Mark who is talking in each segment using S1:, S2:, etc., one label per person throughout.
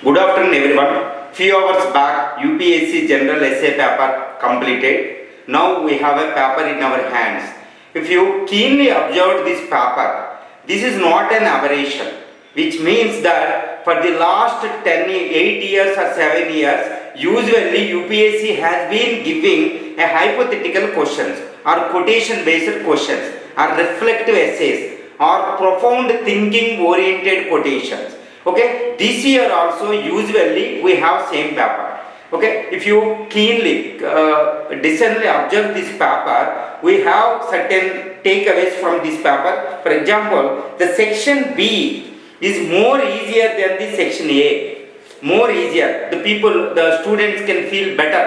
S1: Good afternoon everyone. Few hours back UPSC general essay paper completed. Now we have a paper in our hands. If you keenly observe this paper, this is not an aberration, which means that for the last 8 years or 7 years, usually UPSC has been giving a hypothetical questions or quotation based questions or reflective essays or profound thinking oriented quotations. Okay, this year also usually we have same paper. Okay, if you keenly decently observe this paper, we have certain takeaways from this paper. For example, the section B is more easier than the section A. More easier. The students can feel better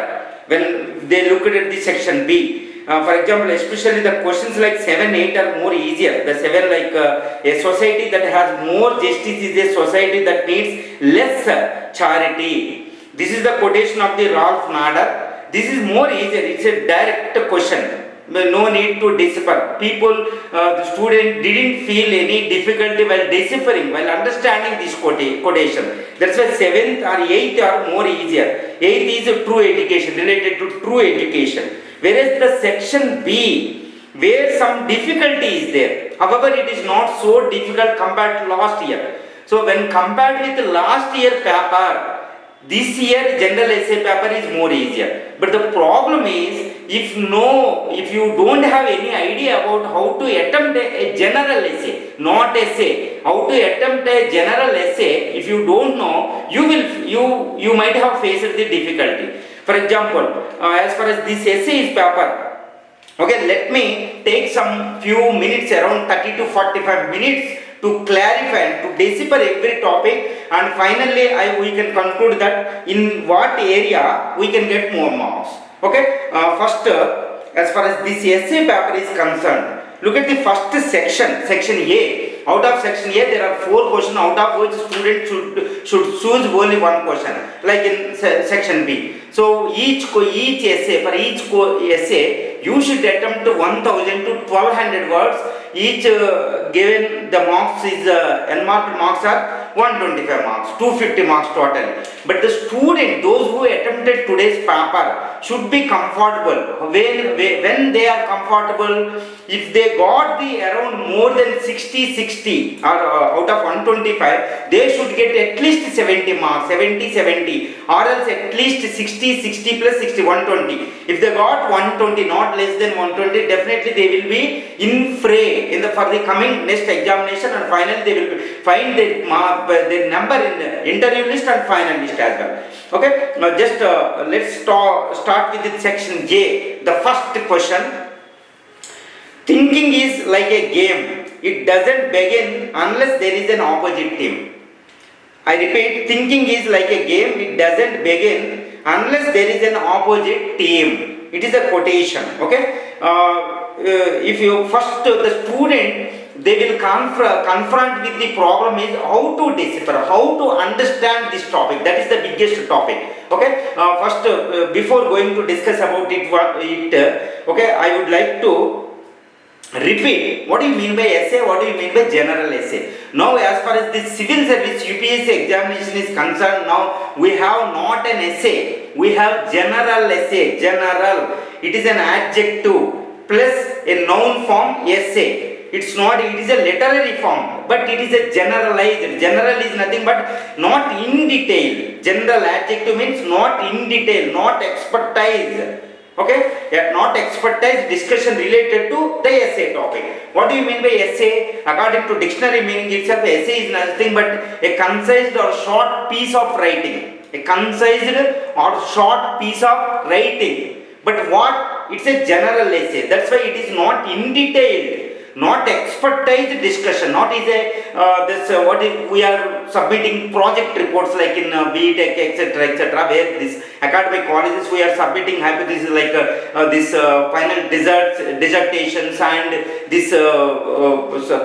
S1: when they look at the section B. For example, especially the questions like 7, 8 are more easier. The 7 like a society that has more justice is a society that needs less charity. This is the quotation of the Ralph Nader. This is more easier. It's a direct question. No need to decipher. The student didn't feel any difficulty while deciphering, while understanding this quotation. That's why 7th or 8th are more easier. 8th is a true education, related to true education. Whereas the section B, where some difficulty is there. However, it is not so difficult compared to last year. So when compared with last year paper, this year general essay paper is more easier. But the problem is, if you don't have any idea about how to attempt a general essay, not essay, how to attempt a general essay, if you don't know, you might have faced the difficulty. For example, as far as this essay is paper, okay, let me take some few minutes, around 30 to 45 minutes to clarify and to decipher every topic, and finally we can conclude that in what area we can get more marks. Okay, first as far as this essay paper is concerned, look at the first section, section A. Out of section A there are 4 questions, out of which student should choose only one question, like in section B. So each essay, for each essay you should attempt 1000 to 1200 words. Each given the marks is unmarked marks are 125 marks, 250 marks total. But the student, those who attempted today's paper, should be comfortable. When they are comfortable, if they got the around more than 60 or out of 125, they should get at least 70 marks, 70, or else at least 60 plus 60, 120. If they got 120, not less than 120, definitely they will be in fray for the coming next examination, and finally they will find the number in the interview list and final list as well. Okay, now just let's start with the section J. The first question: thinking is like a game. It doesn't begin unless there is an opposite team. I repeat, thinking is like a game. It doesn't begin unless there is an opposite team. It is a quotation. Okay. If you first the student, they will confront with the problem is how to decipher, how to understand this topic. That is the biggest topic. Okay. First, before going to discuss about it, okay, I would like to repeat what do you mean by essay, what do you mean by general essay. Now as far as the civil service UPSC examination is concerned, now we have not an essay, we have general essay. General, it is an adjective plus a noun form essay. It is a literary form, but it is a generalized. General is nothing but not in detail. General adjective means not in detail, not expertise. Okay, not expertise discussion related to the essay topic. What do you mean by essay? According to dictionary meaning itself, essay is nothing but a concise or short piece of writing. A concise or short piece of writing. But what? It's a general essay. That's why it is not in detail, not expertise discussion. Not is a what if we are submitting project reports like in BTech, etc., where this academic colleges we are submitting hypothesis like this final dissertations and this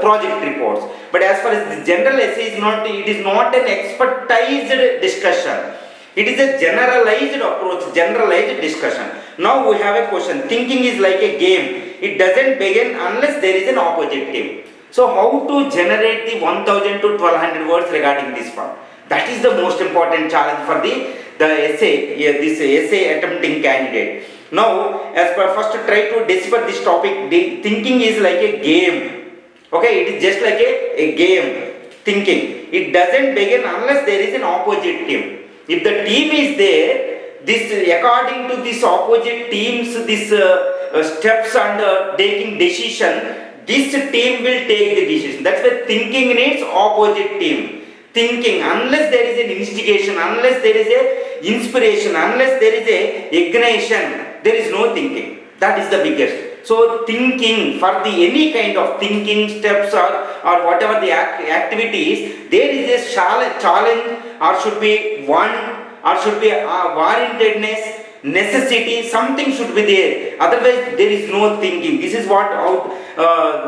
S1: project reports. But as far as the general essay is not, it is not an expertise discussion. It is a generalized approach, generalized discussion. Now we have a question. Thinking is like a game. It doesn't begin unless there is an opposite team. So how to generate the 1000 to 1200 words regarding this one? That is the most important challenge for the essay, this essay attempting candidate. Now, as per first try to decipher this topic. The thinking is like a game. Okay, it is just like a game. Thinking. It doesn't begin unless there is an opposite team. If the team is there, this according to this opposite teams, this steps and taking decision, this team will take the decision. That's why thinking needs opposite team. Thinking, unless there is an instigation, unless there is a inspiration, unless there is a ignition, there is no thinking. That is the biggest. So thinking, for the any kind of thinking steps or whatever the activities, there is a challenge or should be one or should be warrantedness, necessity, something should be there. Otherwise there is no thinking. This is what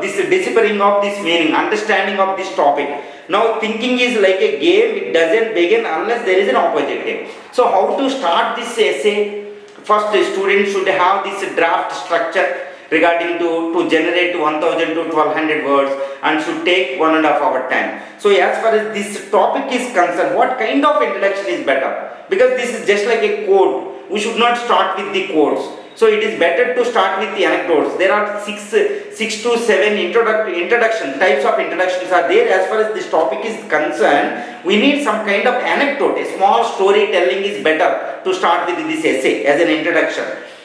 S1: this deciphering of this meaning, understanding of this topic. Now thinking is like a game. It doesn't begin unless there is an opposite game. So how to start this essay? First, the student should have this draft structure regarding to generate 1000 to 1200 words and should take 1.5 hour time. So as far as this topic is concerned, what kind of introduction is better? Because this is just like a code. We should not start with the codes. So it is better to start with the anecdotes. There are 6 to 7 introduction types of introductions are there. As far as this topic is concerned, we need some kind of anecdote. A small storytelling is better to start with this essay as an introduction.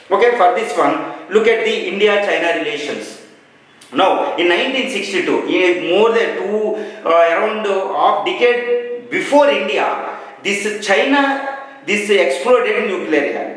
S1: Okay, for this one, look at the India-China relations. Now, in 1962, more than around half decade before India, this China, this exploded nuclear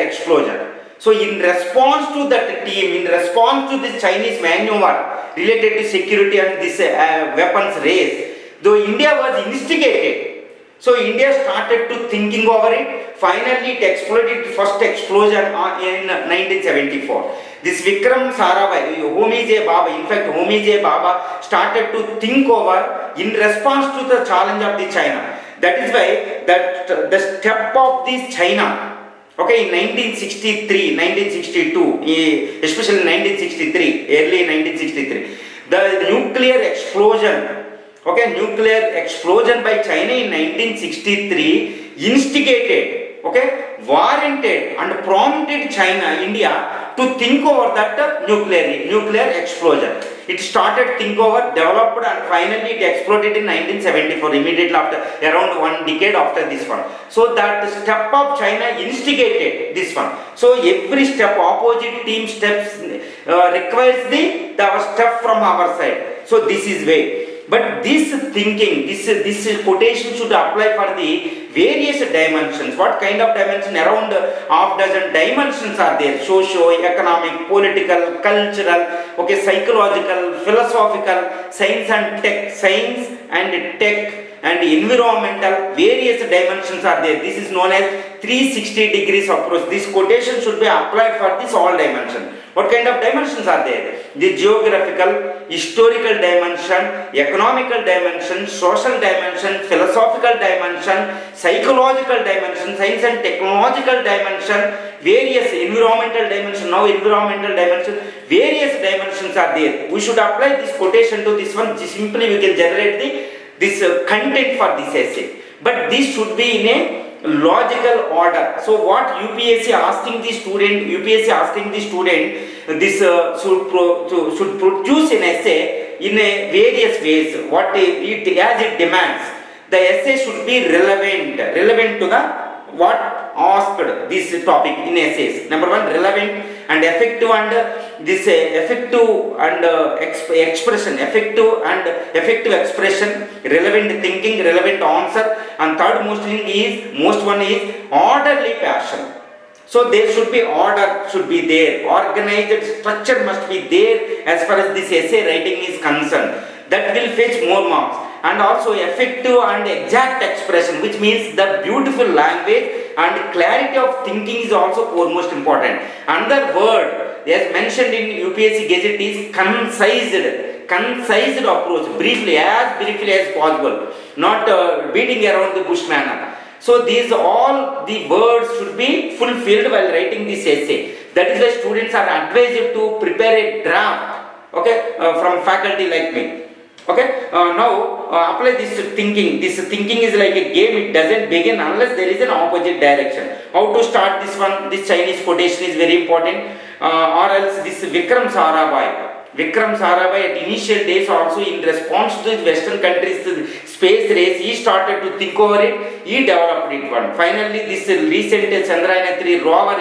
S1: explosion. So in response to that team, in response to this Chinese maneuver related to security and this weapons race, though India was instigated, so India started to thinking over it. Finally, it exploded, first explosion in 1974. This Vikram Sarabhai, Homi J. Bhabha, in fact Homi J. Bhabha started to think over in response to the challenge of the China. That is why that the step of this China, okay, in 1963, 1962, especially 1963, early 1963, the nuclear explosion, okay, nuclear explosion by China in 1963 instigated, okay, warranted and prompted China, India to think over that nuclear explosion. It started think over, developed and finally it exploded in 1974, immediately after, around 1 decade after this one. So that step of China instigated this one. So every step, opposite team steps requires the step from our side. So this is way. But this thinking, this quotation should apply for the various dimensions. What kind of dimension? Around half dozen dimensions are there. Socio-economic, political, cultural, okay, psychological, philosophical, science and tech and environmental, various dimensions are there. This is known as 360 degrees approach. This quotation should be applied for this all dimension. What kind of dimensions are there? The geographical, historical dimension, economical dimension, social dimension, philosophical dimension, psychological dimension, science and technological dimension, various environmental dimension, now environmental dimension, various dimensions are there. We should apply this quotation to this one. Simply we can generate this content for this essay. But this should be in a logical order. So what UPSC asking the student, this should produce an essay in a various ways. What it as it demands. The essay should be relevant to the what asked this topic in essays. Number one, relevant and effective, and this effective and expression, effective expression, relevant thinking, relevant answer, and third most one is orderly passion. So there should be order, should be there, organized structure must be there as far as this essay writing is concerned. That will fetch more marks. And also effective and exact expression, which means the beautiful language and clarity of thinking is also most important. Another word as mentioned in UPSC Gazette is concised approach, briefly as possible, not beating around the bush manner. So these all the words should be fulfilled while writing this essay. That is why students are advised to prepare a draft, okay, from faculty like me. Okay, now apply this thinking. This thinking is like a game, it doesn't begin unless there is an opposite direction. How to start this one? This Chinese quotation is very important, or else this Vikram Sarabhai. Vikram Sarabhai at initial days also, in response to the Western countries space race, he started to think over it, he developed it one. Finally, this recent Chandrayaan 3 rover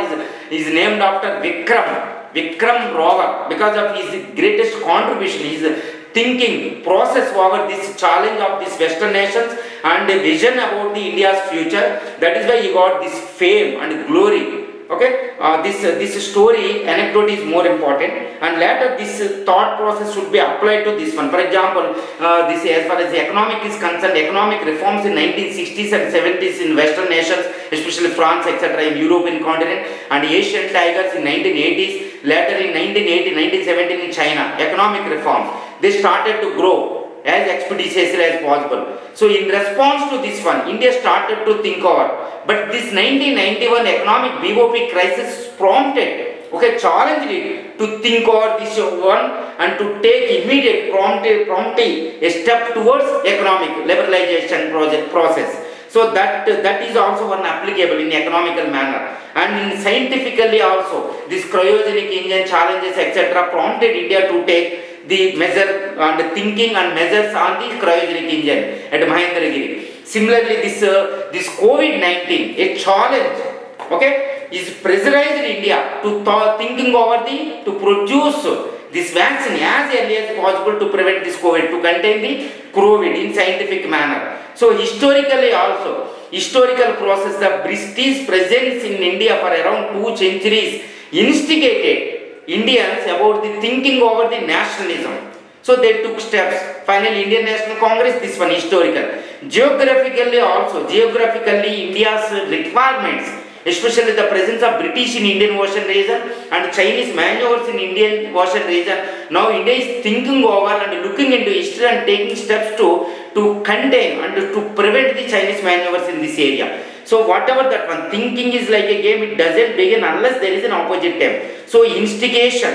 S1: is named after Vikram rover, because of his greatest contribution, his thinking process over this challenge of these Western nations and a vision about the India's future. That is why he got this fame and glory. Okay, this story anecdote is more important, and later this thought process should be applied to this one. For example, this as far as the economic is concerned, economic reforms in 1960s and 70s in Western nations, especially France, etc., in European continent, and Asian tigers in 1980s, later in 1980, 1917 in China, economic reforms, they started to grow as expeditiously as possible. So in response to this one, India started to think over. But this 1991 economic BOP crisis prompted, challenged it to think over this one and to take immediate promptly a step towards economic liberalization process. So that is also one applicable in economical manner. And in scientifically also, this cryogenic engine challenges, etc., prompted India to take the measure and thinking and measures on the cryogenic engine at Mahendragiri. Similarly, this COVID-19, a challenge, is pressurized India to thinking over to produce this vaccine as early as possible to prevent this COVID, to contain the COVID in scientific manner. So historically also, historical process, the British presence in India for around 2 centuries instigated Indians about the thinking over the nationalism. So they took steps. Finally, Indian National Congress, this one historical. Geographically also, India's requirements, especially the presence of British in Indian Ocean region and Chinese maneuvers in Indian Ocean region. Now India is thinking over and looking into history and taking steps to contain and to prevent the Chinese maneuvers in this area. So whatever that one, thinking is like a game, it doesn't begin unless there is an opposite term. So instigation,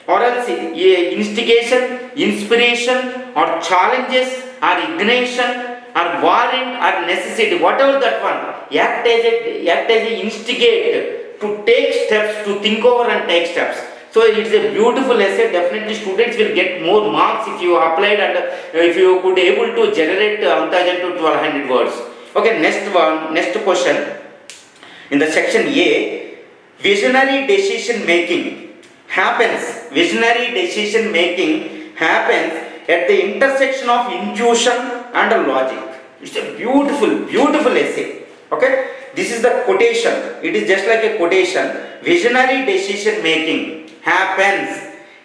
S1: or else instigation, inspiration, or challenges, or ignition, or warrant, or necessity, whatever that one, act as a instigate to take steps, to think over and take steps. So it's a beautiful essay. Definitely students will get more marks if you applied and if you could able to generate 1000 to 1200 words. Okay, next question. In the section A, visionary decision making happens at the intersection of intuition and logic. It's a beautiful essay. Okay, this is the quotation. It is just like a quotation. Visionary decision making happens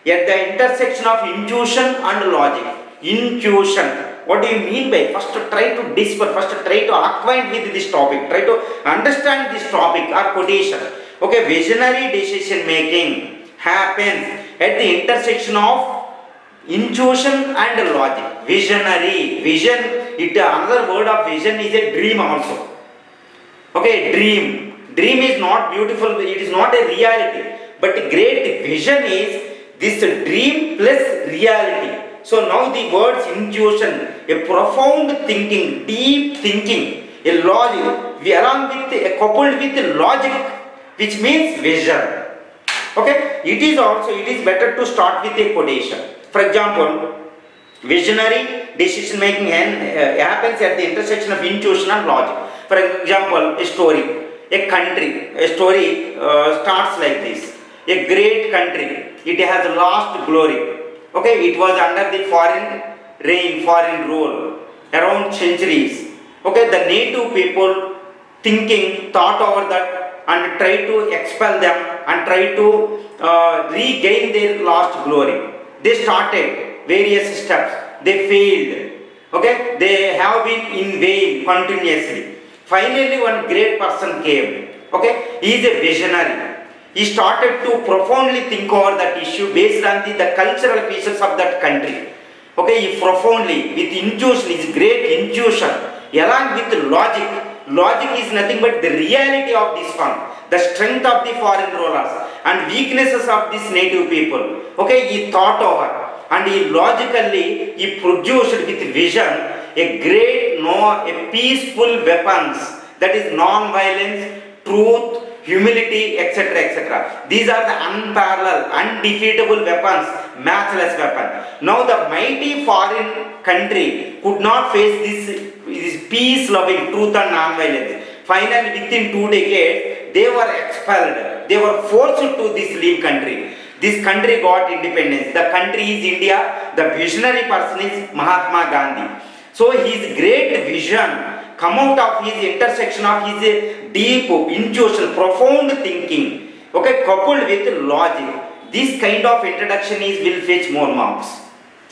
S1: at the intersection of intuition and logic. Intuition. What do you mean by? First try to try to acquaint with this topic, try to understand this topic or quotation. Okay, visionary decision making happens at the intersection of intuition and logic. Visionary, vision, another word of vision is a dream also. Okay, dream is not beautiful, it is not a reality, but great vision is this dream plus reality. So now the words intuition, a profound thinking, deep thinking, a logic, coupled with logic, which means vision. Okay, it is better to start with a quotation. For example, visionary decision making happens at the intersection of intuition and logic. For example, a story starts like this. A great country, it has lost glory. Okay, it was under the foreign rule around centuries. Okay, the native people thought over that and tried to expel them and tried to regain their lost glory. They started various steps. They failed. Okay, they have been in vain continuously. Finally, one great person came. Okay, he is a visionary. He started to profoundly think over that issue based on the cultural features of that country. Okay, he profoundly, with intuition, his great intuition, along with logic. Logic is nothing but the reality of this one, the strength of the foreign rulers and weaknesses of these native people. Okay, he thought over and he logically he produced with vision a peaceful weapons, that is non-violence, truth, humility, etc., etc. These are the unparalleled, undefeatable weapons, matchless weapon. Now the mighty foreign country could not face this peace-loving truth and non-violence. Finally, within 2 decades, they were expelled. They were forced to leave country. This country got independence. The country is India. The visionary person is Mahatma Gandhi. So his great vision come out of his intersection of his deep intuition, profound thinking, okay, coupled with logic. This kind of introduction will fetch more marks.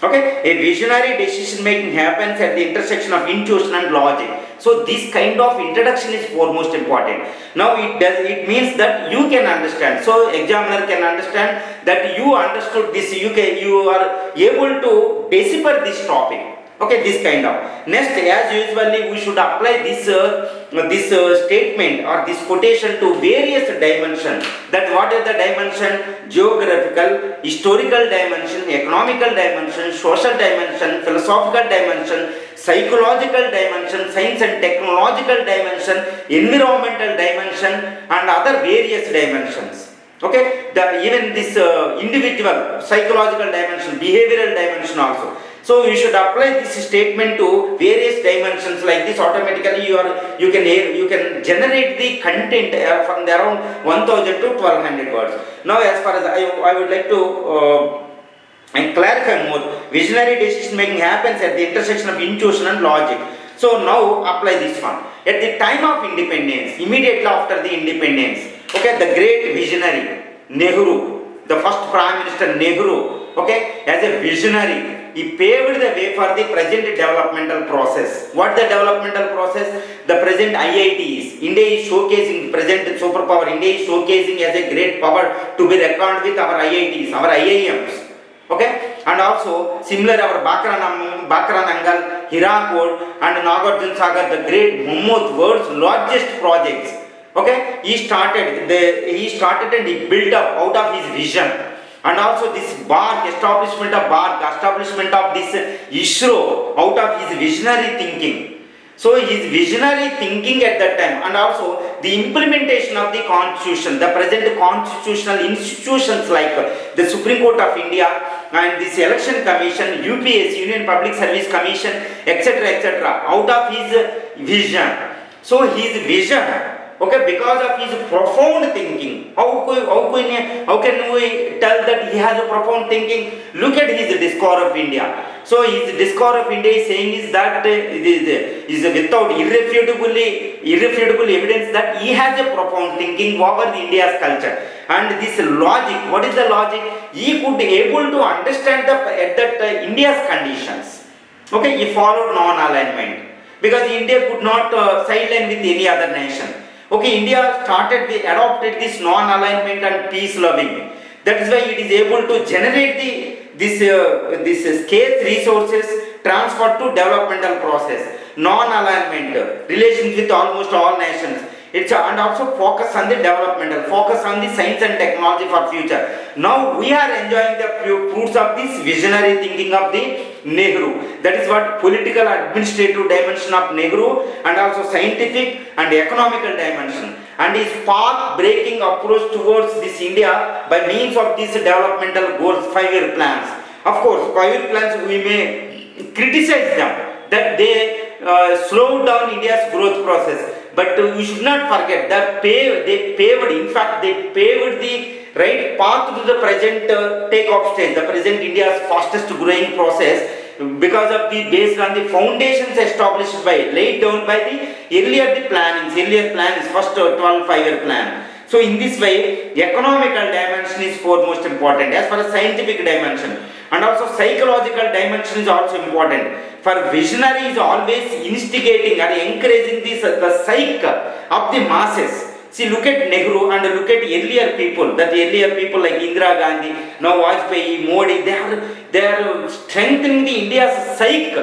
S1: Okay, a visionary decision making happens at the intersection of intuition and logic. So this kind of introduction is foremost important. Now it means that you can understand. So examiner can understand that you understood this. You are able to decipher this topic. Okay, this kind of. Next, as usually, we should apply this statement or this quotation to various dimensions. That what is the dimension? Geographical, historical dimension, economical dimension, social dimension, philosophical dimension, psychological dimension, science and technological dimension, environmental dimension, and other various dimensions. Okay, even this individual psychological dimension, behavioral dimension also. So you should apply this statement to various dimensions like this. Automatically you can generate the content from around 1000 to 1200 words. Now as far as I would like to clarify more, visionary decision making happens at the intersection of intuition and logic. So now apply this one. At the time of independence, immediately after the independence, okay, the great visionary Nehru, the first Prime Minister Nehru, okay, as a visionary, he paved the way for the present developmental process. What the developmental process? The present IITs. India is showcasing present superpower. India is showcasing as a great power to be reckoned with our IITs, our IIMs. Okay, and also similar our Bakranangal, Hirakud, and Nagarjun Sagar, the great Mammoth, world's largest projects. Okay, he started and he built up out of his vision. And also this establishment of this ISRO out of his visionary thinking. So his visionary thinking at that time, and also the implementation of the constitution, the present constitutional institutions like the Supreme Court of India and this election commission, UPSC, Union Public Service Commission, etc., out of his vision. So his vision, okay, because of his profound thinking, how can we tell that he has a profound thinking? Look at his Discover of India. So his Discover of India is saying is that is without irrefutable evidence that he has a profound thinking over the India's culture. And this logic, what is the logic? He could be able to understand India's conditions. Okay, he followed non-alignment because India could not sideline with any other nation. Okay, India adopted this non-alignment and peace-loving. That is why it is able to generate this scarce resources transferred to developmental process. Non-alignment, relations with almost all nations. And also focus on the developmental, focus on the science and technology for future. Now we are enjoying the fruits of this visionary thinking of the Nehru. That is what political administrative dimension of Nehru, and also scientific and economical dimension. And his path-breaking approach towards this India by means of these developmental goals, 5-year plans. Of course, 5-year plans we may criticize them that they slowed down India's growth process. But we should not forget that they paved the right path to the present take-off stage, the present India's fastest growing process, because of based on the foundations laid down by the earlier plans, first 5-year plan. So in this way, the economical dimension is foremost important as far as scientific dimension, and also psychological dimension is also important. For visionary is always instigating or encouraging the psyche of the masses. See, look at Nehru and look at earlier people like Indira Gandhi, now Vajpayee, Modi. They are strengthening the India's psyche.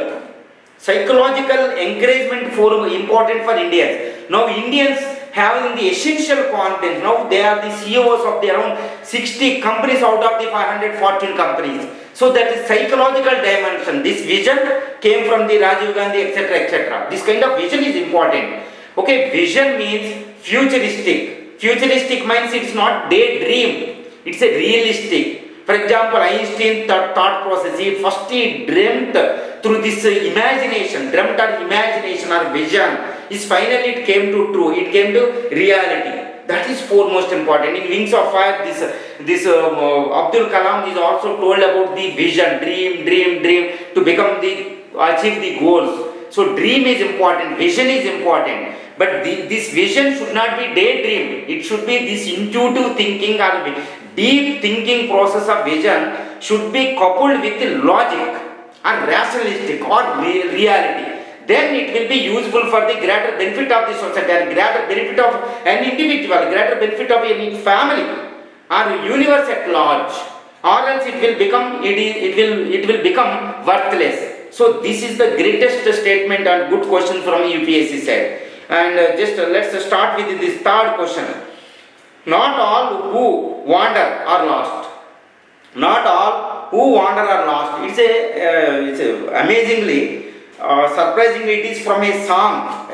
S1: Psychological encouragement important for Indians. Now Indians having the essential confidence. Now they are the CEOs of around 60 companies out of the 514 companies. So that is psychological dimension. This vision came from the Rajiv Gandhi, etc., etc. This kind of vision is important. Okay, vision means futuristic. Futuristic means it's not daydream. It's a realistic. For example, Einstein thought process. He dreamt through this imagination, dreamt or imagination or vision. Finally it came to true. It came to reality. That is foremost important. In Wings of Fire, this Abdul Kalam is also told about the vision, dream to achieve the goals. So dream is important, vision is important. But this vision should not be daydream. It should be this intuitive thinking or deep thinking process of vision should be coupled with logic or rationalistic or reality. Then it will be useful for the greater benefit of the society, or greater benefit of an individual, greater benefit of any family or universe at large, or else it will become worthless. So this is the greatest statement and good question from UPSC side. And let's start with this third question. Not all who wander are lost. Not all who wander are lost. It's amazingly. Surprisingly, it is from a song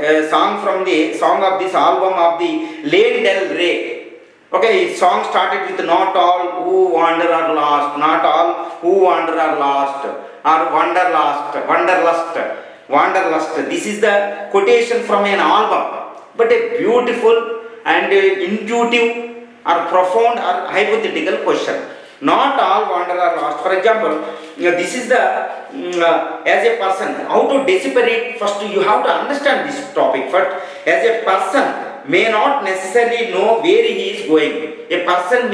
S1: from the song of this album of the late Del Rey. Okay, his song started with not all who wander are lost, not all who wander are lost, or wanderlust. This is the quotation from an album, but a beautiful and intuitive or profound or hypothetical question. Not all wander are lost. For example, this is the as a person, how to decipher it. First, you have to understand this topic. First, as a person may not necessarily know where he is going. A person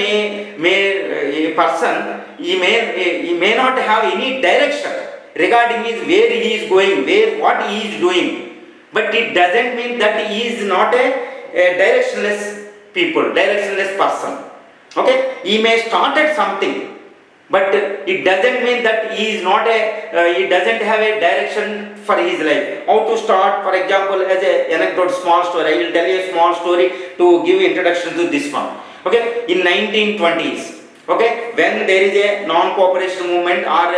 S1: he may not have any direction regarding where he is going, what he is doing. But it doesn't mean that he is not a directionless person. Okay, he may started something, but it doesn't mean that he doesn't have a direction for his life. How to start? For example, as an anecdote, small story. I will tell you a small story to give introduction to this one. Okay, in 1920s, okay, when there is a non-cooperation movement or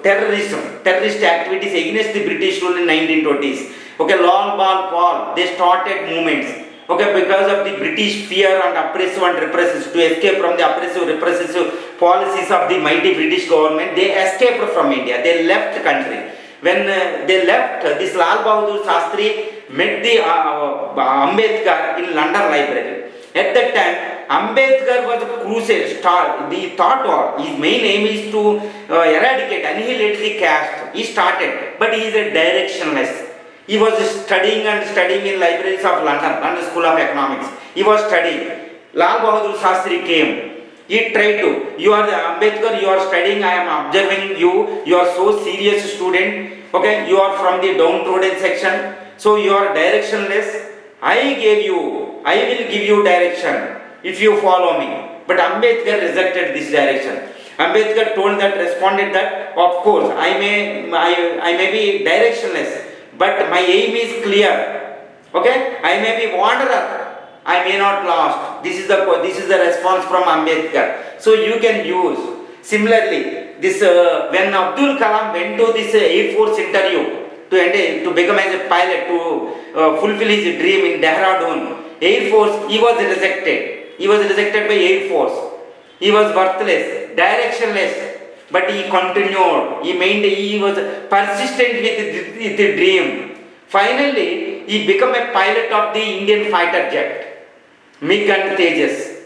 S1: terrorist activities against the British rule in 1920s. Okay, long ball Paul, they started movements. Okay, because of the British fear and oppressive and repressive, to escape from the oppressive, repressive policies of the mighty British government, they escaped from India. They left the country. When they left, this Lal Bahadur Shastri met the Ambedkar in London Library. At that time, Ambedkar was a crusade star. The thought was, his main aim is to eradicate, annihilate the caste. He started, but he is a directionless. He was studying in libraries of London School of Economics. He was studying. Lal Bahadur Shastri came. He tried to. You are the Ambedkar, you are studying, I am observing you. You are so serious student. Okay, you are from the downtrodden section. So you are directionless. I will give you direction if you follow me. But Ambedkar rejected this direction. Ambedkar responded that, of course, I may be directionless, but my aim is clear. Okay, I may be wanderer, I may not lost. This is the response from Ambedkar. So you can use. Similarly, this when Abdul Kalam went to this Air Force interview to become as a pilot to fulfill his dream in Dehradun, Air Force, he was rejected. He was rejected by Air Force. He was worthless, directionless. But he continued, he was persistent with the dream. Finally, he became a pilot of the Indian fighter jet, MiG and Tejas.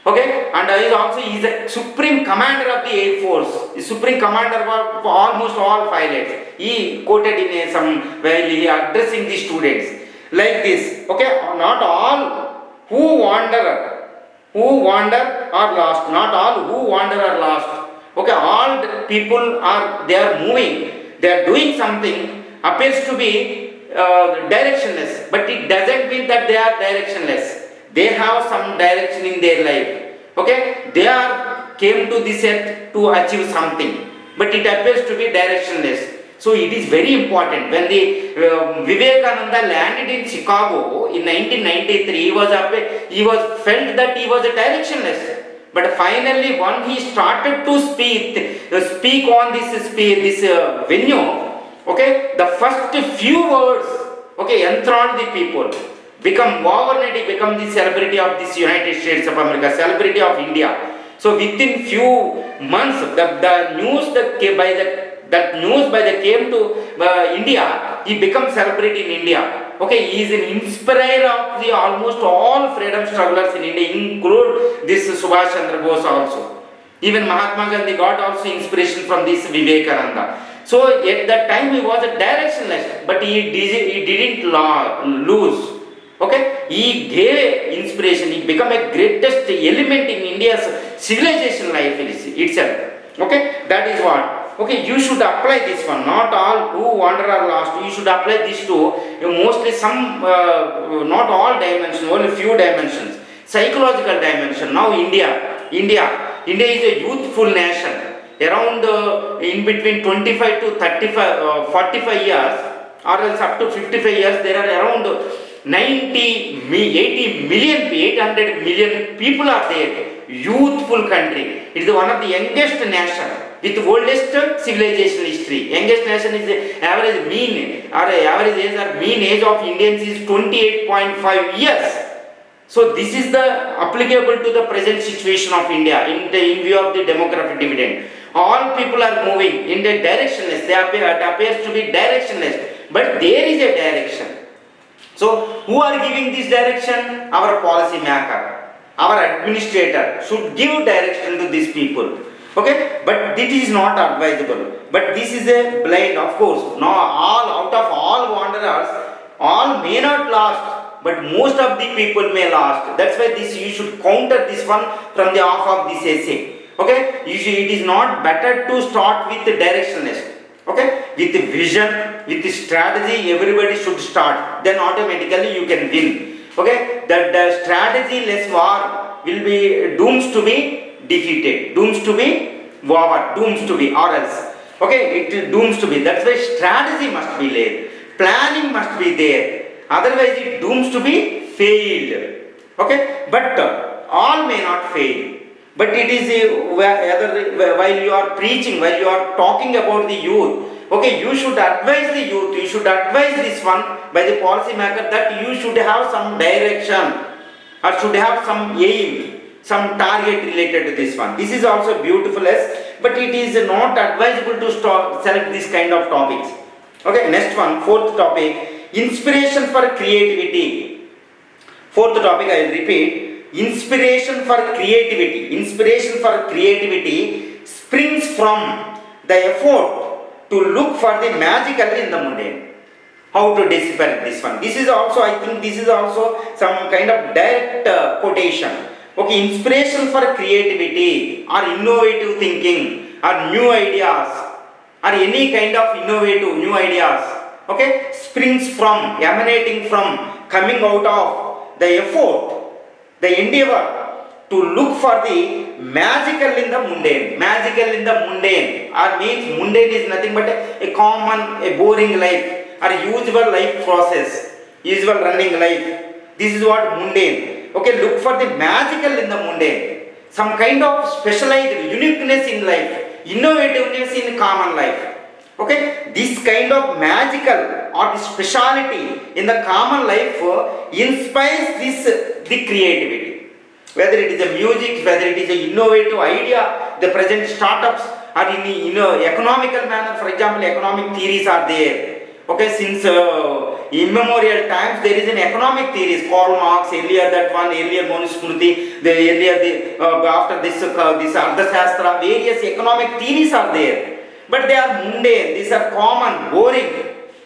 S1: Okay, and he is a supreme commander of the Air Force, the supreme commander of almost all pilots. He quoted in while he addressing the students like this. Okay, not all who wander are lost. Not all who wander are lost. Okay, all the people are moving, they are doing something, appears to be directionless, but it doesn't mean that they are directionless. They have some direction in their life. Okay, they came to this earth to achieve something, but it appears to be directionless. So it is very important. When the Vivekananda landed in Chicago in 1993, he was felt that he was directionless. But finally, when he started to speak on this venue, okay, the first few words, okay, enthralled the people. Become overnight, he become the celebrity of this United States of America, celebrity of India. So within few months, the news that came by came to India, he becomes celebrity in India. Okay, he is an inspirer of the almost all freedom strugglers in India, include this Subhash Chandra Bose also. Even Mahatma Gandhi got also inspiration from this Vivekananda. So at that time he was a directionless, but he didn't lose. Okay, he gave inspiration. He became a greatest element in India's civilization life itself. Okay, that is what. Okay, you should apply this one. Not all who wander are lost. You should apply this to mostly some, not all dimensions, only few dimensions. Psychological dimension. Now India is a youthful nation. Around in between 25 to 35, 45 years, or else up to 55 years, there are around 80 million, 800 million people are there. Youthful country. It is one of the youngest nation with oldest civilization history. Youngest nation is the average mean age of Indians is 28.5 years. So this is the applicable to the present situation of India in view of the demographic dividend. All people are moving in the directionless. It appears to be directionless, but there is a direction. So who are giving this direction? Our policy maker, our administrator should give direction to these people. Okay, but this is not advisable. But this is a blind, of course. Now out of all wanderers, all may not last, but most of the people may last. That's why you should counter this one from the off of this essay. Okay, it is not better to start with the directionless. Okay, with the vision, with the strategy, everybody should start. Then automatically you can win. Okay, the strategy-less war will be dooms to be defeated, dooms to be over, dooms to be or else. Okay, it dooms to be. That's why strategy must be laid, planning must be there. Otherwise, it dooms to be failed. Okay, but all may not fail. But it is while you are preaching, while you are talking about the youth, okay, you should advise the youth, you should advise this one by the policy maker that you should have some direction or should have some aim, some target related to this one. This is also beautiful, but it is not advisable to select this kind of topics. Okay, next one, fourth topic, inspiration for creativity. Fourth topic, I will repeat. Inspiration for creativity. Inspiration for creativity springs from the effort to look for the magical in the mundane. How to decipher this one? This is also, I think, this is also some kind of direct quotation. Okay, inspiration for creativity or innovative thinking or new ideas or any kind of innovative new ideas. Okay, springs from, emanating from, coming out of the effort, the endeavor to look for the magical in the mundane. Magical in the mundane, or means mundane is nothing but a common, a boring life, or usual life process, usual running life. This is what mundane. Okay, look for the magical in the mundane. Some kind of specialized uniqueness in life, innovativeness in common life. Okay, this kind of magical or the speciality in the common life inspires the creativity. Whether it is a music, whether it is an innovative idea, the present startups are in economical manner. For example, economic theories are there. Okay, since immemorial times there is an economic theories. Karl Marx, earlier that one, earlier Manusmriti, after this Ardhashastra, various economic theories are there. But they are mundane, these are common, boring.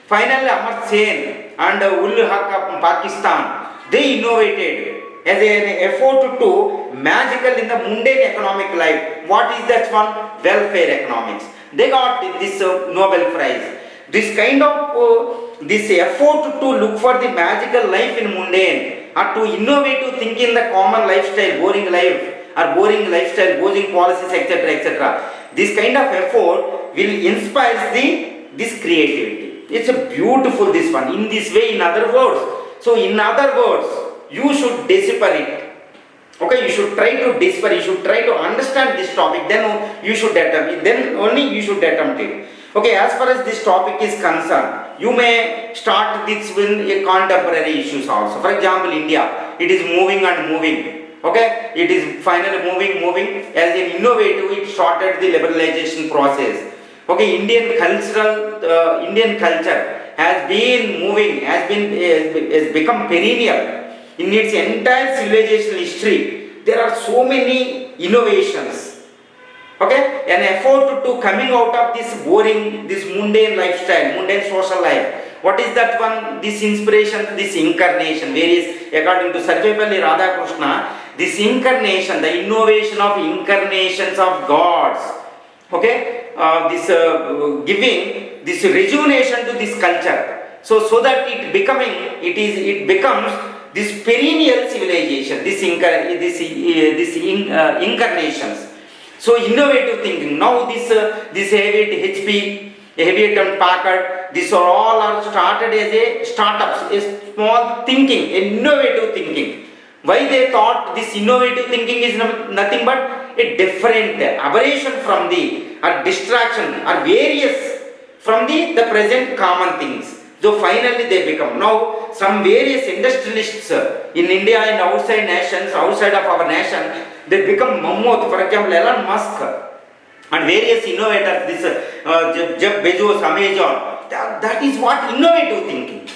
S1: Finally, Amartya Sen and Ul Haq of Pakistan, they innovated as an effort to magical in the mundane economic life. What is that one? Welfare economics. They got this Nobel Prize. This kind of this effort to look for the magical life in mundane or to innovative think in the common lifestyle, boring life or boring lifestyle, boring policies, etc., etc. This kind of effort will inspire this creativity. It's a beautiful this one. In this way, in other words, so in other words, you should decipher it. Okay, you should try to discover, you should try to understand this topic, then you should attempt, then only you should attempt it. Okay, as far as this topic is concerned, you may start this with a contemporary issues also. For example, India, it is moving and moving. Okay, it is finally moving. As an innovative, it started the liberalization process. Okay, Indian culture has been moving, has become perennial in its entire civilization history. There are so many innovations. Okay, an effort to coming out of this boring, this mundane lifestyle, mundane social life. What is that one? This inspiration, this incarnation, various, according to Sarvepalli Radhakrishna, this incarnation, the innovation of incarnations of gods. Okay, giving this rejuvenation to this culture. So that it becomes this perennial civilization, incarnations. So innovative thinking. Now this Hewitt, HP, Hewitt and Packard, these are started as a startups, a small thinking, innovative thinking. Why they thought this innovative thinking is nothing but a different aberration from the or distraction or various from the present common things. So finally they become now some various industrialists in India and outside nations, outside of our nation, they become mammoth. For example, Elon Musk and various innovators, this Jeff Bezos, Amazon, that is what innovative thinking.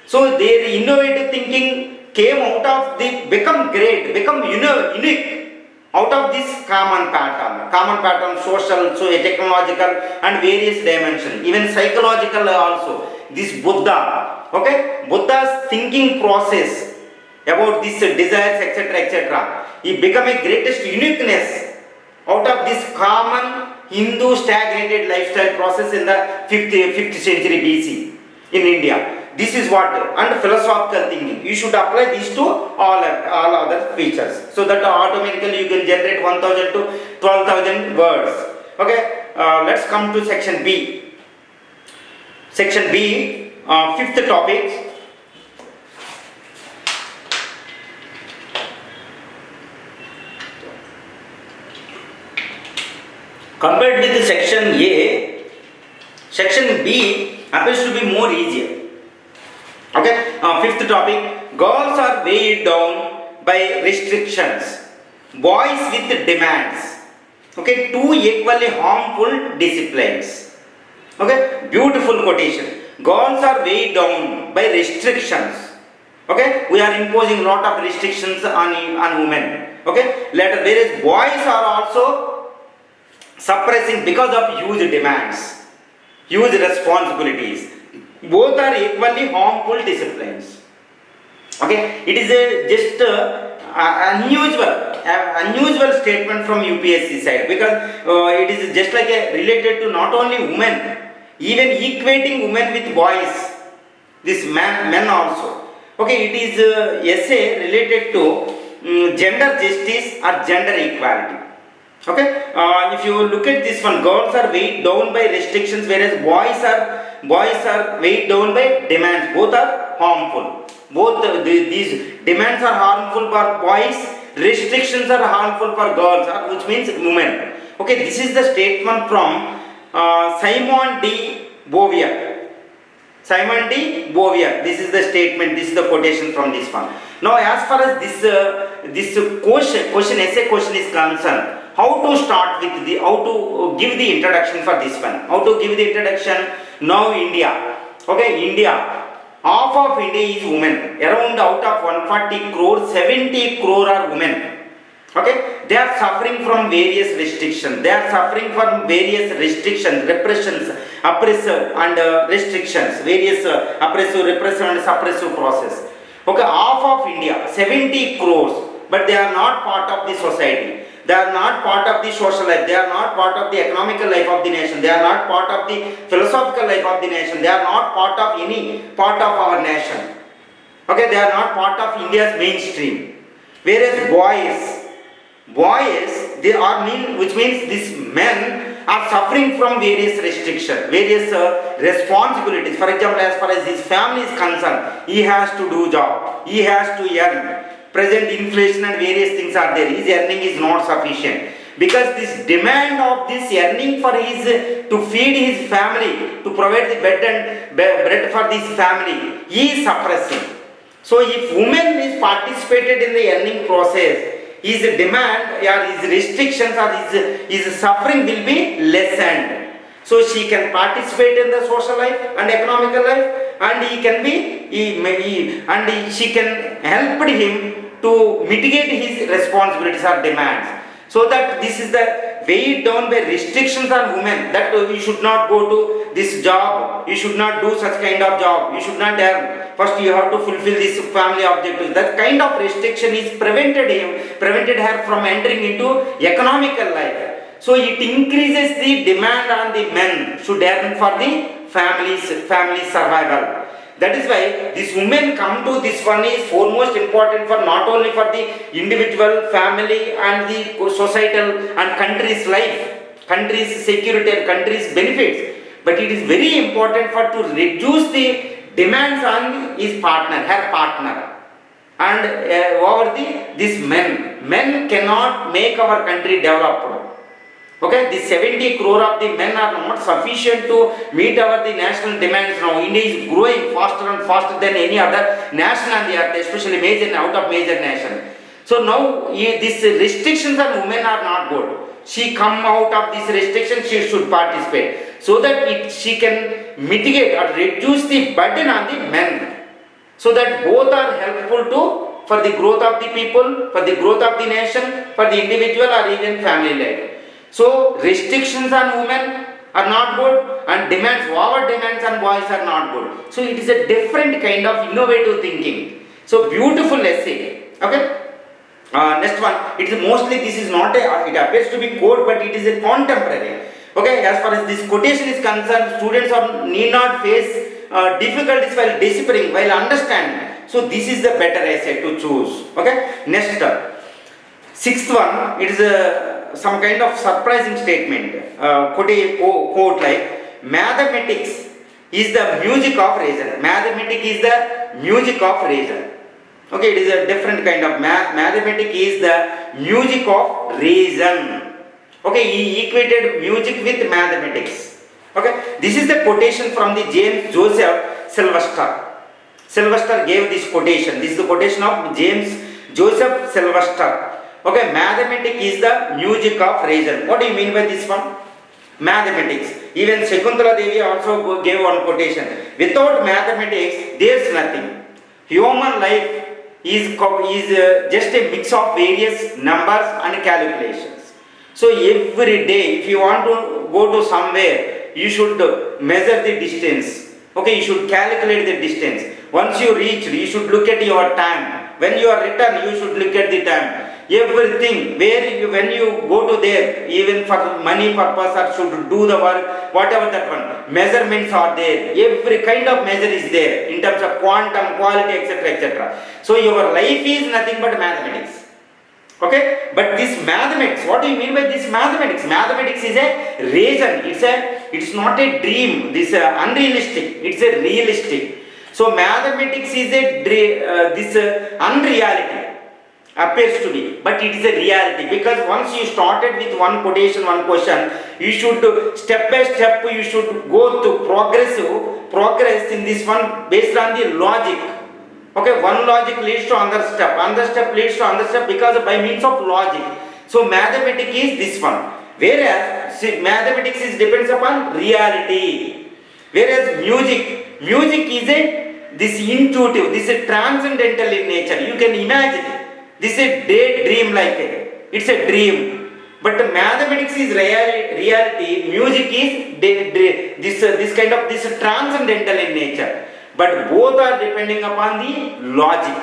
S1: So their innovative thinking came out of become great, become unique out of this common pattern, social, so technological and various dimensions, even psychological also. This Buddha, okay, Buddha's thinking process about these desires, etc. He become a greatest uniqueness out of this common Hindu stagnated lifestyle process in the 5th century BC in India. This is what, and philosophical thinking. You should apply these to all other features. So that automatically you can generate 1000 to 12,000 words. Okay, let's come to section B. Section B, 5th topic. Compared with the section A, section B appears to be more easier. Okay, 5th topic, girls are weighed down by restrictions, boys with demands. Okay, two equally harmful disciplines. Okay, beautiful quotation. Girls are weighed down by restrictions. Okay, we are imposing lot of restrictions on women. Okay, whereas boys are also suppressing because of huge demands, huge responsibilities. Both are equally harmful disciplines. Okay, it is just unusual statement from UPSC side, because it is just like related to not only women, even equating women with boys, this men also. Okay, it is essay related to gender justice or gender equality. Okay, if you look at this one, girls are weighed down by restrictions, whereas boys are weighed down by demands. Both are harmful. Both these demands are harmful for boys, restrictions are harmful for girls, which means women. Okay, this is the statement from Simon D. Beauvoir. Simon D. Beauvoir. This is the statement. This is the quotation from this one. Now, as far as this essay question is concerned, how to start with how to give the introduction for this one? How to give the introduction? Now, India. Okay, India. Half of India is women. Around out of 140 crore, 70 crore are women. Okay, they are suffering from various restrictions. Repressions, oppressive and restrictions. Various oppressive, repressive and suppressive process. Okay, half of India, 70 crores, but they are not part of the society. They are not part of the social life. They are not part of the economical life of the nation. They are not part of the philosophical life of the nation. They are not part of any part of our nation. Okay, they are not part of India's mainstream. Whereas boys, they are which means these men are suffering from various restrictions, various responsibilities. For example, as far as his family is concerned, he has to do job, he has to earn. present inflation and various things are there. His earning is not sufficient. Because this demand of this earning for his to feed his family, to provide the bread for this family, he is suppressing. So if woman is participated in the earning process, his demand or his restrictions or his suffering will be lessened. So she can participate in the social life and economical life, and he can be she can help him to mitigate his responsibilities or demands. So that this is the weighed down by restrictions on women, that you should not go to this job, you should not do such kind of job, you should not earn, first you have to fulfill this family objectives. That kind of restriction is prevented her from entering into economical life. So it increases the demand on the men should earn for the family survival. That is why this women come to this one is foremost important for not only for the individual, family and the societal and country's life, country's security and country's benefits, but it is very important for to reduce the demands on his partner, her partner, and over these men cannot make our country developed. Okay, the 70 crore of the men are not sufficient to meet the national demands now. India is growing faster and faster than any other nation on the earth, especially out of major nation. So now these restrictions on women are not good. She come out of this restriction, she should participate, so that she can mitigate or reduce the burden on the men. So that both are helpful for the growth of the people, for the growth of the nation, for the individual or even family life. So restrictions on women are not good, and over demands on boys are not good. So it is a different kind of innovative thinking. So beautiful essay. Okay. Next one. It is mostly, this is not it appears to be quote, but it is a contemporary. Okay. As far as this quotation is concerned, students need not face difficulties while deciphering, while understanding. So this is the better essay to choose. Okay. Next. Sixth one. It is some kind of surprising statement, quote like, mathematics is the music of reason. Mathematics is the music of reason. Okay, it is a different kind of mathematics is the music of reason. Okay, he equated music with mathematics. Okay, this is the quotation from the James Joseph Sylvester. Sylvester gave this quotation. This is the quotation of James Joseph Sylvester. Okay, mathematics is the music of reason. What do you mean by this one? Mathematics. Even Shakuntala Devi also gave one quotation. Without mathematics, there is nothing. Human life is just a mix of various numbers and calculations. So every day, if you want to go to somewhere, you should measure the distance. Okay, you should calculate the distance. Once you reach, you should look at your time. When you are returned, you should look at the time. Everything, when you go to there, even for money purpose or should do the work, whatever that one, measurements are there. Every kind of measure is there in terms of quantum, quality, etc., etc. So your life is nothing but mathematics. Okay, but this mathematics, what do you mean by this mathematics? Mathematics is a reason. It's not a dream. This unrealistic. It's a realistic. So mathematics is a unreality. Appears to be, but it is a reality, because once you started with one quotation, one question, you should step by step you should go to progress in this one based on the logic. Okay, one logic leads to another step leads to another step, because by means of logic. So mathematics is this one, whereas mathematics depends upon reality, whereas music is this intuitive, this is transcendental in nature. You can imagine. This is a daydream, like it's a dream. But mathematics is reality. Music is this kind of transcendental in nature. But both are depending upon the logic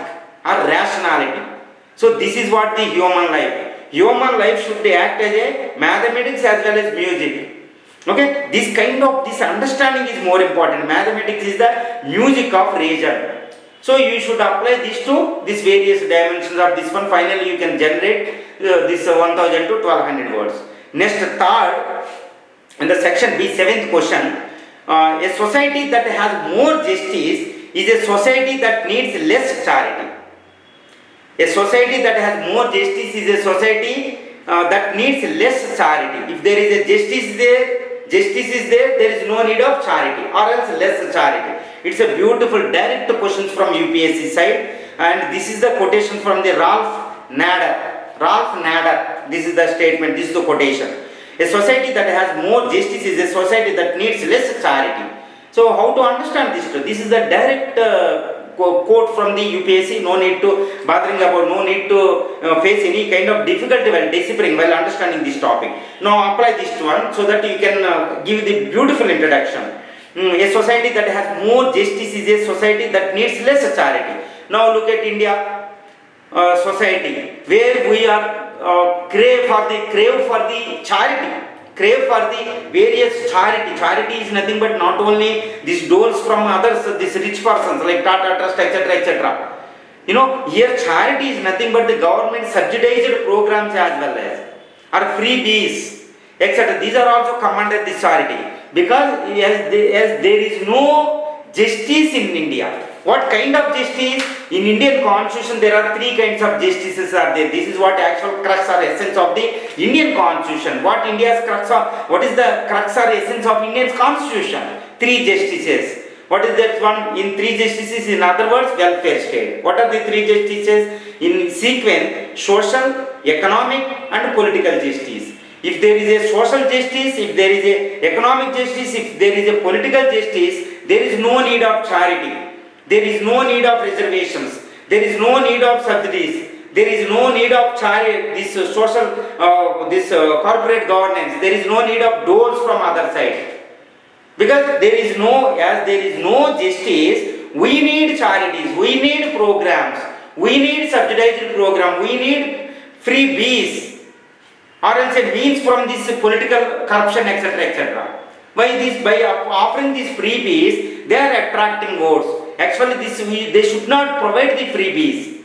S1: or rationality. So this is what the human life. Human life should act as a mathematics as well as music. Okay, this understanding is more important. Mathematics is the music of reason. So you should apply this to these various dimensions of this one. Finally, you can generate this 1000 to 1200 words. Next, third, in the section B, 7th question, a society that has more justice is a society that needs less charity. A society that has more justice is a society that needs less charity. If there is a justice is there, there is no need of charity or else less charity. It's a beautiful direct questions from UPSC side, and this is the quotation from the Ralph Nader. Ralph Nader, this is the statement, this is the quotation. A society that has more justice is a society that needs less charity. So how to understand this? This is the direct quote from the UPSC. No need to bothering about, no need to face any kind of difficulty while deciphering, while understanding this topic. Now apply this one so that you can give the beautiful introduction. A society that has more justice is a society that needs less charity. Now look at India society, where we are crave for the charity. Crave for the various charity. Charity is nothing but not only these doles from others, these rich persons like Tata Trust, etc., etc. You know, here charity is nothing but the government subsidized programs as well as, or freebies, etc. These are also come under this charity, because as there is no justice in India. What kind of justice? In Indian constitution there are three kinds of justices are there. This is what actual crux or essence of the Indian constitution. What India's crux of, what is the crux or essence of Indian constitution? Three justices. What is that one? In three justices, in other words, welfare state. What are the three justices? In sequence, social, economic and political justice. If there is a social justice, if there is a economic justice, if there is a political justice, there is no need of charity. There is no need of reservations. There is no need of subsidies. There is no need of this social, corporate governance. There is no need of doles from other side. Because there is no justice, we need charities, we need programs, we need subsidized program, we need freebies, or else a means from this political corruption, etc., etc. By offering these freebies, they are attracting votes. Actually, they should not provide the freebies.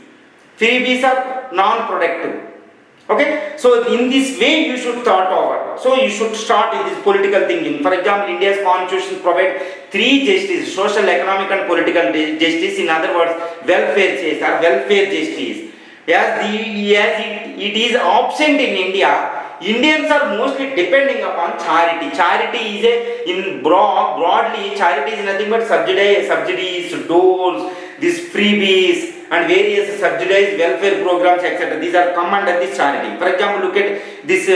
S1: Freebies are non-productive. Okay, so in this way you should thought over. So you should start in this political thinking. For example, India's constitution provides three justice: social, economic, and political justice. In other words, welfare justice or welfare justice. As it is absent in India, Indians are mostly depending upon charity. Charity is broadly, charity is nothing but subsidies, doles, these freebies and various subsidized welfare programs, etc. These are come under this charity. For example, look at this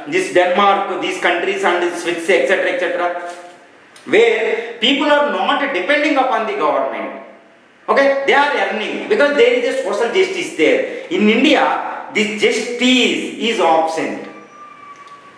S1: this Denmark, these countries and Swiss, etc., etc., where people are not depending upon the government. Okay, they are earning because there is a social justice there. In India, this justice is absent.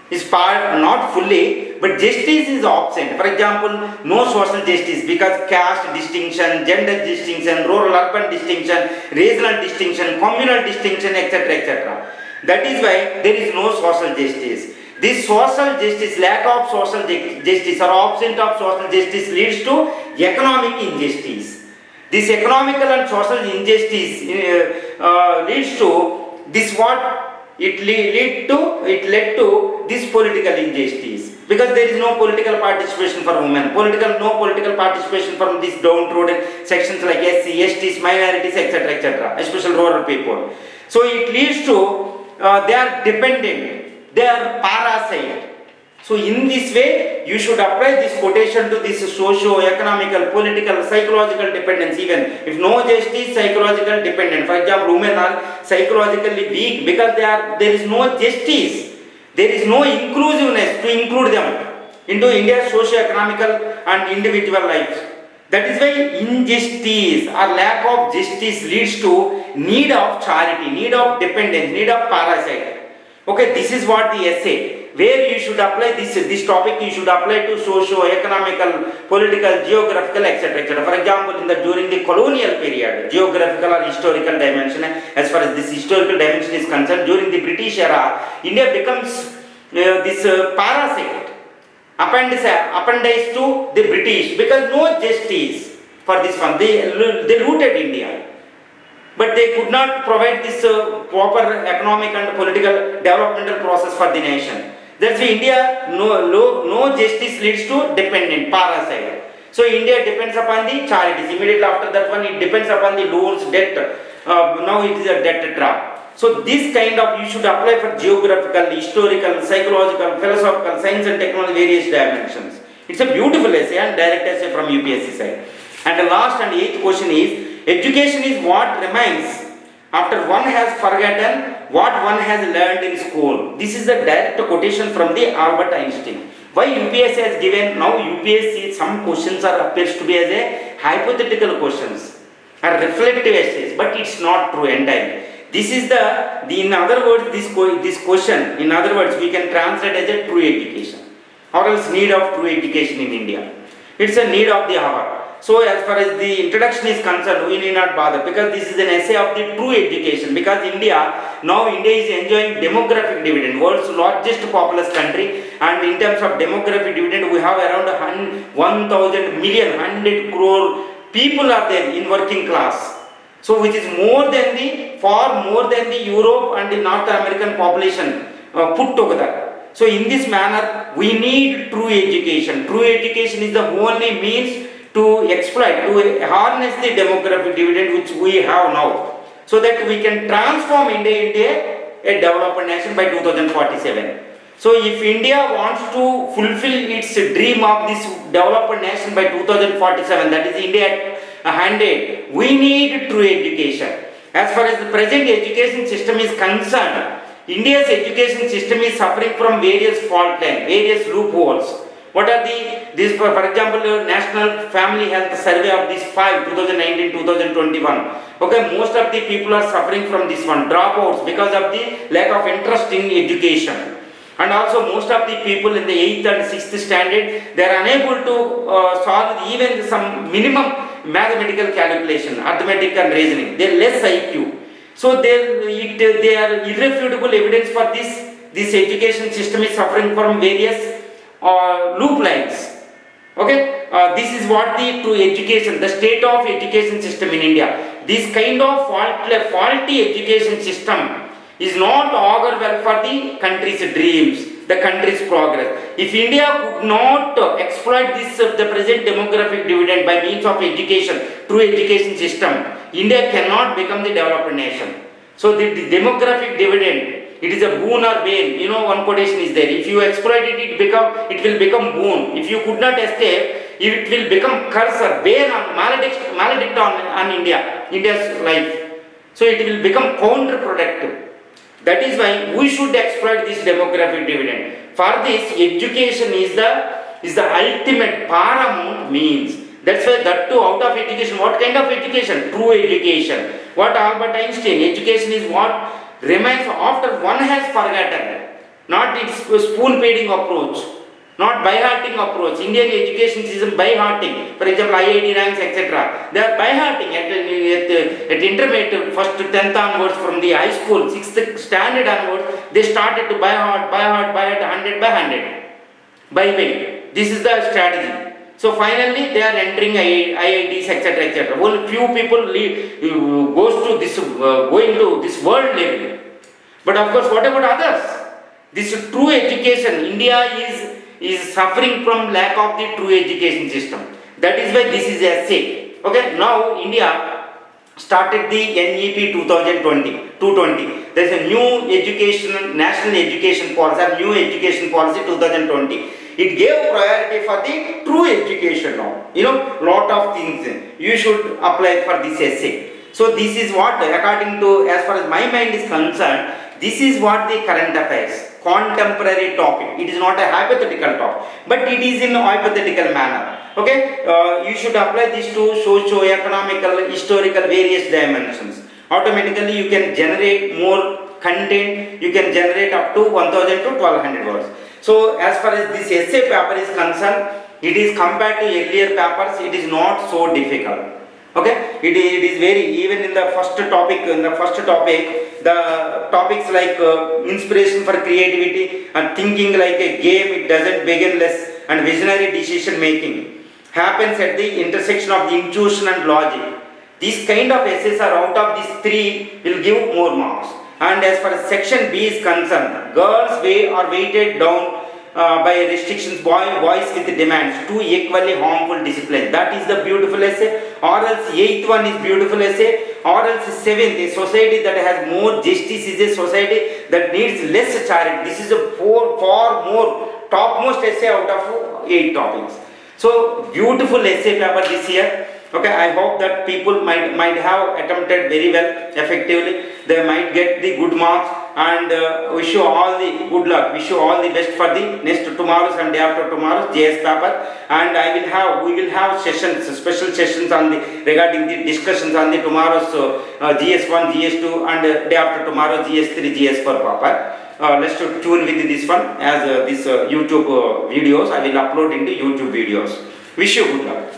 S1: Is part not fully, but justice is absent. For example, no social justice because caste distinction, gender distinction, rural-urban distinction, regional distinction, communal distinction, etc., etc. That is why there is no social justice. This social justice, lack of social justice or absence of social justice leads to economic injustice. This economical and social injustice leads to this what it led to this political injustice, because there is no political participation for women, no political participation from these downtrodden sections like SC, STs, minorities, etc., etc., especially rural people. So it leads to they are dependent, they are parasite. So in this way, you should apply this quotation to this socio-economical, political, psychological dependence. Even if no justice, psychological dependent. For example, women are psychologically weak because there is no justice. There is no inclusiveness to include them into India's socio-economical and individual lives. That is why injustice or lack of justice leads to need of charity, need of dependence, need of parasite. Okay, this is what the essay. Where you should apply this topic, you should apply to socio-economical, political, geographical, etc., etc. For example, during the colonial period, geographical or historical dimension, as far as this historical dimension is concerned, during the British era, India becomes this parasite, appendix to the British, because no justice for this one. They looted India. But they could not provide this proper economic and political developmental process for the nation. That's why India, no justice leads to dependent, parasite. So India depends upon the charities. Immediately after that one, it depends upon the loans, debt, now it is a debt trap. So this kind of, you should apply for geographical, historical, psychological, philosophical, science and technology, various dimensions. It's a beautiful essay and direct essay from UPSC side. And the last and eighth question is, education is what remains after one has forgotten what one has learned in school. This is a direct quotation from the Albert Einstein. Why UPSC has given, now UPSC, some questions are appears to be as a hypothetical questions, are reflective essays, but it's not true entirely. This is in other words, this question, in other words, we can translate as a true education, or else need of true education in India. It's a need of the hour. So as far as the introduction is concerned, we need not bother, because this is an essay of the true education, because India is enjoying demographic dividend, world's largest populous country, and in terms of demographic dividend, we have around 1,000 million, 100 crore people are there in working class. So which is far more than the Europe and the North American population put together. So in this manner, we need true education. True education is the only means to exploit, to harness the demographic dividend which we have now, so that we can transform India into a developed nation by 2047. So if India wants to fulfill its dream of this developed nation by 2047, that is India handed, we need true education. As far as the present education system is concerned, India's education system is suffering from various fault lines, various loopholes. What are for example, National Family Health Survey of this 2019-2021. Okay, most of the people are suffering from this one, dropouts, because of the lack of interest in education. And also most of the people in the 8th and 6th standard, they are unable to solve even some minimum mathematical calculation, arithmetic and reasoning. They are less IQ. So they are irrefutable evidence for this. This education system is suffering from various loop lines. Okay, this is what the true education, the state of education system in India. This kind of faulty education system is not augur well for the country's dreams, the country's progress. If India could not exploit this the present demographic dividend by means of education, true education system, India cannot become the developed nation. So the demographic dividend, it is a boon or bane. You know, one quotation is there. If you exploit it, it will become boon. If you could not escape, it will become curse or bane or maledict on India's life. So it will become counterproductive. That is why we should exploit this demographic dividend. For this, education is the ultimate paramount means. That's why that too, out of education, what kind of education? True education. What Albert Einstein, education is what remains after one has forgotten. Not its spoon-feeding approach, not by-hearting approach. Indian education system by-hearting. For example, IIT ranks, etc. They are by-hearting at intermediate, first 10th onwards, from the high school, 6th standard onwards, they started to by-heart, 100 by 100. By. This is the strategy. So finally, they are entering IITs, etc., etc. Only few people going to this world level. But of course, what about others? This true education, India is suffering from lack of the true education system. That is why this is essay. Okay, now India started the NEP 220. There is a new national education policy, new education policy 2020. It gave priority for the true education now. You know, lot of things you should apply for this essay. So this is what, according to, as far as my mind is concerned, this is what the current affairs, contemporary topic. It is not a hypothetical topic, but it is in a hypothetical manner. Okay, you should apply this to socio-economical, historical, various dimensions. Automatically you can generate more content, you can generate up to 1000 to 1200 words. So as far as this essay paper is concerned, it is compared to earlier papers, it is not so difficult. Okay, it is very, even in the first topic, the topics like inspiration for creativity and thinking like a game, it doesn't begin less, and visionary decision making happens at the intersection of the intuition and logic. These kind of essays are out of these three will give more marks. And as far as section B is concerned, girls are weighted down by restrictions, boys with demands, two equally harmful disciplines. That is the beautiful essay. Or else 8th one is beautiful essay. or else seventh, a society that has more justice is a society that needs less charity. This is a far more topmost essay out of 8 topics. So beautiful essay paper this year. Okay, I hope that people might have attempted very well, effectively. They might get the good marks, and wish you all the good luck. Wish you all the best for the next tomorrow's and day after tomorrow's JS paper. And we will have sessions, special sessions on the regarding the discussions on the tomorrow's GS1, GS2, and day after tomorrow GS3, GS4 paper. Let's tune with this one, as this YouTube videos I will upload into YouTube videos. Wish you good luck.